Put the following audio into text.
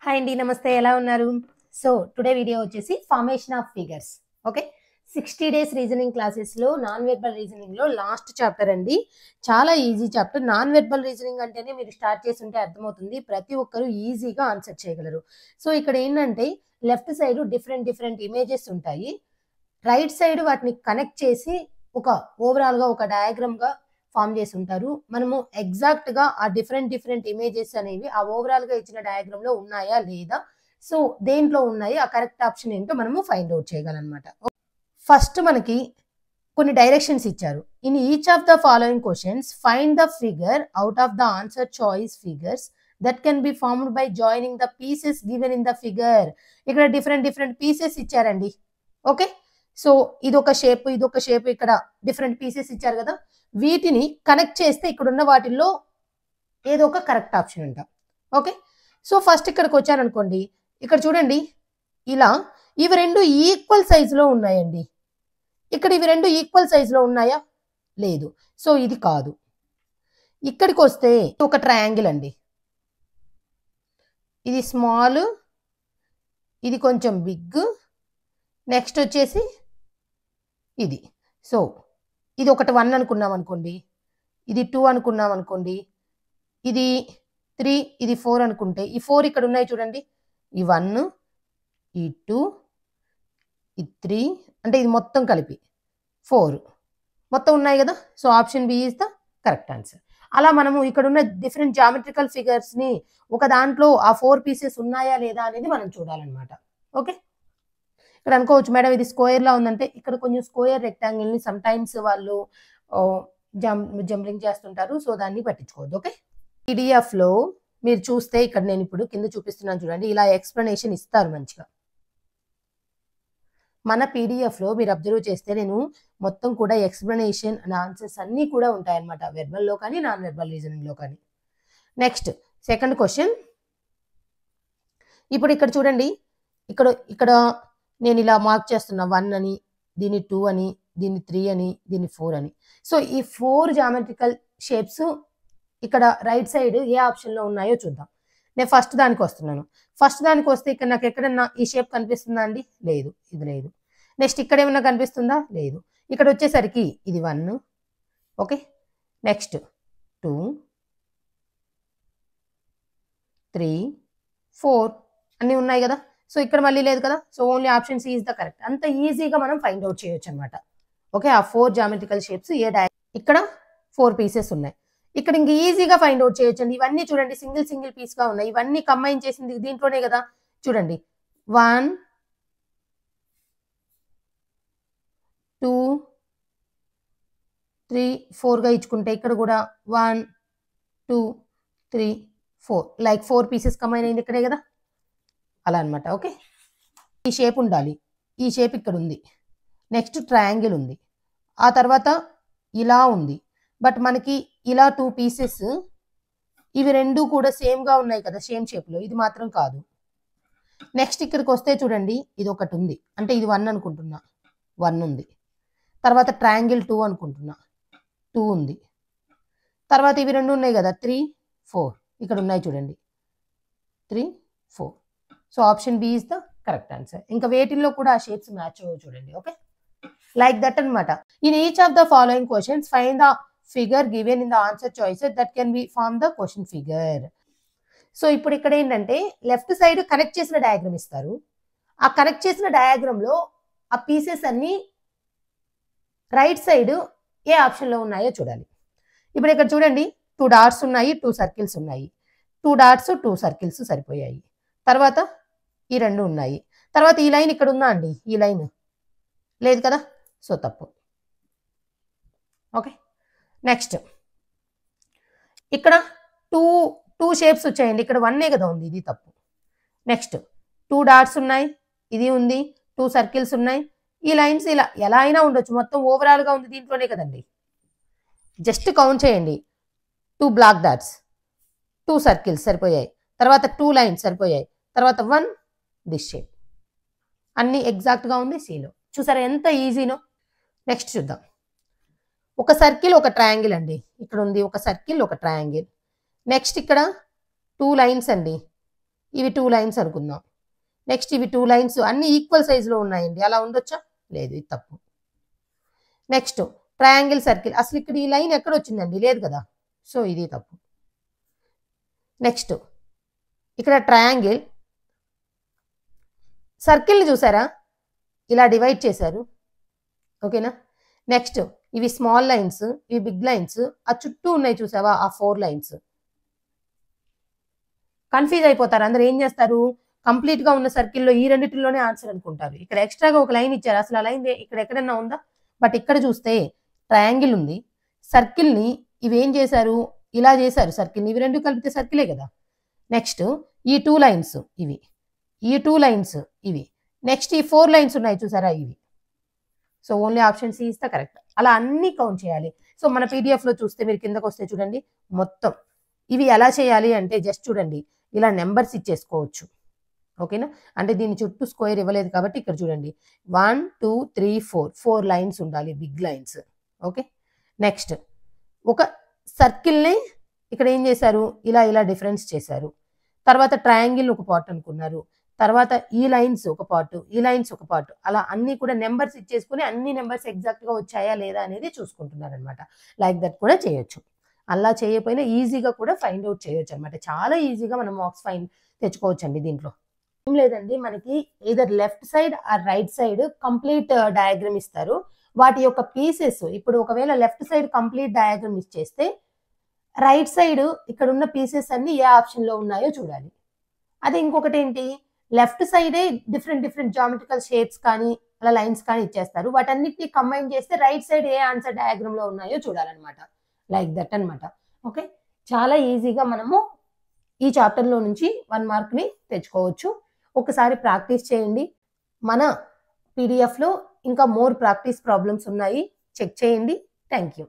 Hi అండి, నమస్తే. ఎలా ఉన్నారు? సో టుడే వీడియో వచ్చేసి formation of figures. Okay, 60 days reasoning క్లాసెస్లో నాన్ వెర్బల్ రీజనింగ్లో లాస్ట్ చాప్టర్ అండి. చాలా easy chapter. Non verbal reasoning అంటేనే మీరు స్టార్ట్ చేసి ఉంటే అర్థమవుతుంది, ప్రతి ఒక్కరు ఈజీగా ఆన్సర్ చేయగలరు. సో ఇక్కడ ఏంటంటే లెఫ్ట్ సైడ్ డిఫరెంట్ ఇమేజెస్ ఉంటాయి, రైట్ సైడ్ వాటిని కనెక్ట్ చేసి ఒక ఓవరాల్గా ఒక డయాగ్రామ్గా ఫామ్ చేసి ఉంటారు. మనము ఎగ్జాక్ట్గా ఆ డిఫరెంట్ ఇమేజెస్ అనేవి ఆ ఓవరాల్గా ఇచ్చిన డయాగ్రామ్లో ఉన్నాయా లేదా, సో దేంట్లో ఉన్నాయి, ఆ కరెక్ట్ ఆప్షన్ ఏంటో మనము ఫైండ్ అవుట్ చేయగలనమాట. ఫస్ట్ మనకి కొన్ని డైరెక్షన్స్ ఇచ్చారు. In each of the following questions find the figure out of the answer choice figures that can be formed by joining the pieces given in the figure. ఇక్కడ different pieces ఇచ్చారండి. Okay, so ఇదొక shape, ఇక్కడ different pieces ఇచ్చారు కదా, వీటిని connect చేస్తే ఇక్కడ ఉన్న వాటిల్లో ఏదో ఒక కరెక్ట్ ఆప్షన్ ఉంటాం. ఓకే, సో ఫస్ట్ ఇక్కడికి వచ్చారనుకోండి, ఇక్కడ చూడండి, ఇలా ఇవి రెండు ఈక్వల్ సైజులో ఉన్నాయండి. ఇక్కడ ఇవి రెండు ఈక్వల్ సైజులో ఉన్నాయా? లేదు. సో ఇది కాదు. ఇక్కడికి వస్తే ఒక ట్రయాంగిల్ అండి, ఇది స్మాల్, ఇది కొంచెం బిగ్, నెక్స్ట్ వచ్చేసి ఇది. సో ఇది ఒకటి 1 అనుకున్నాం అనుకోండి, ఇది 2 అనుకున్నాం అనుకోండి, ఇది 3, ఇది 4 అనుకుంటే ఈ 4 ఇక్కడ ఉన్నాయి చూడండి, ఈ 1, ఈ 2, ఈ 3, అంటే ఇది మొత్తం కలిపి 4 మొత్తం ఉన్నాయి కదా. So option B is the correct answer. అలా మనము ఇక్కడ ఉన్న డిఫరెంట్ జామెట్రికల్ ఫిగర్స్ని ఒక దాంట్లో ఆ 4 పీసెస్ ఉన్నాయా లేదా అనేది మనం చూడాలన్నమాట. ఓకే, ఇక్కడ అనుకోవచ్చు, మేడం ఇది స్క్వేర్లా ఉందంటే ఇక్కడ కొంచెం స్క్వేర్ రెక్టాంగిల్ని సమ్ టైమ్స్ వాళ్ళు జంబ్లింగ్ చేస్తుంటారు, సో దాన్ని పట్టించుకోవద్దు. ఓకే, పీడిఎఫ్లో మీరు చూస్తే ఇక్కడ నేను ఇప్పుడు కింద చూపిస్తున్నాను చూడండి, ఇలా ఎక్స్ప్లెనేషన్ ఇస్తారు మంచిగా. మన పీడిఎఫ్లో మీరు అబ్జర్వ్ చేస్తే నేను మొత్తం కూడా ఎక్స్ప్లెనేషన్ అండ్ ఆన్సర్స్ అన్నీ కూడా ఉంటాయన్నమాట, వెర్బల్లో కానీ నాన్ వెర్బల్ రీజనింగ్లో కానీ. Next second question. ఇప్పుడు ఇక్కడ చూడండి, ఇక్కడ నేను ఇలా మార్క్ చేస్తున్నా, 1 అని, దీన్ని 2 అని, దీన్ని 3 అని, దీన్ని 4 అని. సో ఈ 4 జామెట్రికల్ షేప్స్ ఇక్కడ రైట్ సైడ్ ఏ ఆప్షన్లో ఉన్నాయో చూద్దాం. నేను ఫస్ట్ దానికి వస్తున్నాను. ఫస్ట్ దానికి వస్తే ఇక్కడ నాకు ఎక్కడన్నా ఈ షేప్ కనిపిస్తుందా అండి? లేదు, ఇది లేదు. నెక్స్ట్ ఇక్కడ ఏమన్నా కనిపిస్తుందా? లేదు. ఇక్కడ వచ్చేసరికి ఇది 1, ఓకే, నెక్స్ట్ 2, 3, 4 అన్నీ ఉన్నాయి కదా. సో ఇక్కడ మళ్ళీ లేదు కదా, so only option C is the correct. అంత ఈజీగా మనం ఫైండ్ అవుట్ చేయొచ్చు అనమాట. ఓకే, ఆ 4 జామెట్రికల్ షేప్స్ ఇక్కడ 4 పీసెస్ ఉన్నాయి. ఇక్కడ ఇంక ఈజీగా ఫైండ్ అవుట్ చేయొచ్చు అండి. ఇవన్నీ చూడండి సింగిల్ పీస్గా ఉన్నాయి, ఇవన్నీ కంబైన్ చేసింది దీంట్లోనే కదా. చూడండి 1, 2, 3, 4గా ఇచ్చుకుంటే ఇక్కడ కూడా 1, 2, 3, 4 లైక్ 4 పీసెస్ కంబైన్ అయింది ఇక్కడే కదా, అలా అనమాట. ఓకే, ఈ షేప్ ఉండాలి, ఈ షేప్ ఇక్కడ ఉంది, నెక్స్ట్ ట్రయాంగిల్ ఉంది, ఆ తర్వాత ఇలా ఉంది, బట్ మనకి ఇలా 2 పీసెస్ ఇవి రెండు కూడా సేమ్గా ఉన్నాయి కదా, సేమ్ షేప్లో, ఇది మాత్రం కాదు. నెక్స్ట్ ఇక్కడికి వస్తే చూడండి, ఇది ఒకటి ఉంది, అంటే ఇది 1 అనుకుంటున్నా, 1 ఉంది. తర్వాత ట్రయాంగిల్ 2 అనుకుంటున్నా, 2 ఉంది. తర్వాత ఇవి రెండు ఉన్నాయి కదా, 3, 4 ఇక్కడ ఉన్నాయి చూడండి, 3, 4. So option B is the correct answer. ఇంకా వేటిల్లో కూడా ఆ షేప్స్ మ్యాచ్ అవ్వవు చూడండి. ఓకే, లైక్ దట్ అనమాట. In each of the following questions find the figure given in the answer choices that can be form the question figure. So ఇప్పుడు ఇక్కడ ఏంటంటే లెఫ్ట్ సైడ్ కనెక్ట్ చేసిన డయాగ్రామ్ ఇస్తారు, ఆ connect చేసిన డయాగ్రామ్లో ఆ పీసెస్ అన్ని రైట్ సైడ్ ఏ ఆప్షన్లో ఉన్నాయో చూడాలి. ఇప్పుడు ఇక్కడ చూడండి 2 డాట్స్ ఉన్నాయి, 2 సర్కిల్స్ ఉన్నాయి, 2 డాట్స్ 2 సర్కిల్స్ సరిపోయాయి. తర్వాత ఈ రెండు ఉన్నాయి, తర్వాత ఈ లైన్ ఇక్కడ ఉందా అండి, ఈ లైన్ లేదు కదా, సో తప్పు. ఓకే, నెక్స్ట్ ఇక్కడ 2 షేప్స్ వచ్చాయండి, ఇక్కడ 1 కదా ఉంది, ఇది తప్పు. నెక్స్ట్ 2 డాట్స్ ఉన్నాయి, ఇది ఉంది, 2 సర్కిల్స్ ఉన్నాయి, ఈ లైన్స్ ఇలా ఎలా అయినా ఉండొచ్చు, మొత్తం ఓవరాల్గా ఉంది దీంట్లోనే కదండి. జస్ట్ కౌంట్ చేయండి, 2 బ్లాక్ డాట్స్, 2 సర్కిల్స్ సరిపోయాయి, తర్వాత 2 లైన్స్ సరిపోయాయి, తర్వాత 1 దిస్ షేప్, అన్నీ ఎగ్జాక్ట్గా ఉంది సిలో. చూసారా ఎంత ఈజీనో. నెక్స్ట్ చూద్దాం. ఒక సర్కిల్ ఒక ట్రయాంగిల్ అండి, ఇక్కడ ఉంది ఒక సర్కిల్ ఒక ట్రయాంగిల్. నెక్స్ట్ ఇక్కడ 2 లైన్స్ అండి, ఇవి 2 లైన్స్ అనుకుందాం. నెక్స్ట్ ఇవి 2 లైన్స్ అన్ని ఈక్వల్ సైజులో ఉన్నాయండి. అలా ఉండొచ్చా? లేదు, ఇది తప్పు. నెక్స్ట్ ట్రయాంగిల్ సర్కిల్, అసలు ఇక్కడ ఈ లైన్ ఎక్కడ వచ్చిందండి? లేదు కదా, సో ఇది తప్పు. నెక్స్ట్ ఇక్కడ ట్రయాంగిల్ సర్కిల్ని చూసారా, ఇలా డివైడ్ చేశారు. ఓకేనా? నెక్స్ట్ ఇవి స్మాల్ లైన్స్, ఇవి బిగ్ లైన్స్, ఆ చుట్టూ ఉన్నాయి చూసావా ఆ 4 లైన్స్. కన్ఫ్యూజ్ అయిపోతారు అందరు. ఏం చేస్తారు, కంప్లీట్ గా ఉన్న సర్కిల్లో ఈ రెండిటిలోనే ఆన్సర్ అనుకుంటారు. ఇక్కడ ఎక్స్ట్రాగా ఒక లైన్ ఇచ్చారు, అసలు ఆ లైన్ ఇక్కడ ఎక్కడన్నా ఉందా? బట్ ఇక్కడ చూస్తే ట్రయాంగిల్ ఉంది, సర్కిల్ని ఇవి ఏం చేశారు, ఇలా చేశారు సర్కిల్ని, ఇవి రెండు కలిపితే సర్కిలే కదా. నెక్స్ట్ ఈ 2 లైన్స్ ఇవి, ఈ 2 లైన్స్ ఇవి, నెక్స్ట్ ఈ 4 లైన్స్ ఉన్నాయి చూసారా ఇవి. So only option C is the correct. అలా అన్ని కౌంట్ చేయాలి. సో మన పీడిఎఫ్లో చూస్తే మీరు కిందకు వస్తే చూడండి, మొత్తం ఇవి ఎలా చేయాలి అంటే జస్ట్ చూడండి, ఇలా నెంబర్స్ ఇచ్చేసుకోవచ్చు. ఓకేనా? అంటే దీని చుట్టూ స్క్వేర్ ఇవ్వలేదు కాబట్టి ఇక్కడ చూడండి 1 2 3 4 లైన్స్ ఉండాలి, బిగ్ లైన్స్. ఓకే, నెక్స్ట్ ఒక సర్కిల్ని ఇక్కడ ఏం చేశారు, ఇలా ఇలా డిఫరెన్స్ చేశారు. తర్వాత ట్రయాంగిల్ ఒక పార్ట్ అనుకున్నారు, తర్వాత ఈ లైన్స్ ఒక పార్ట్, ఈ లైన్స్ ఒక పార్ట్, అలా అన్ని కూడా నెంబర్స్ ఇచ్చేసుకుని అన్ని నెంబర్స్ ఎగ్జాక్ట్గా వచ్చాయా లేదా అనేది చూసుకుంటున్నారు అనమాట. లైక్ దట్ కూడా చేయొచ్చు. అలా చేయకపోయినా ఈజీగా కూడా ఫైండ్ అవుట్ చేయొచ్చు అనమాట. చాలా ఈజీగా మనం మార్క్స్ తెచ్చుకోవచ్చు అండి దీంట్లో. ఏం లేదండి, మనకి either left side or right side complete diagram ఇస్తారు. వాటి యొక్క పీసెస్ ఇప్పుడు ఒకవేళ లెఫ్ట్ సైడ్ కంప్లీట్ డయాగ్రమ్ ఇచ్చేస్తే రైట్ సైడ్ ఇక్కడ ఉన్న పీసెస్ అన్ని ఏ ఆప్షన్ లో ఉన్నాయో చూడాలి. అదే ఇంకొకటి ఏంటి, లెఫ్ట్ సైడే డిఫరెంట్ డిఫరెంట్ జామెట్రికల్ షేప్స్ కానీ అలా లైన్స్ కానీ ఇచ్చేస్తారు. వాటన్నిటిని కంబైన్ చేస్తే రైట్ సైడ్ ఏ ఆన్సర్ డయాగ్రమ్ లో ఉన్నాయో చూడాలన్నమాట. లైక్ దట్ అనమాట. ఓకే, చాలా ఈజీగా మనము ఈ చాప్టర్లో నుంచి 1 మార్క్ని తెచ్చుకోవచ్చు. ఒకసారి ప్రాక్టీస్ చేయండి. మన పీడిఎఫ్లో ఇంకా మోర్ ప్రాక్టీస్ ప్రాబ్లమ్స్ ఉన్నాయి, చెక్ చేయండి. Thank you.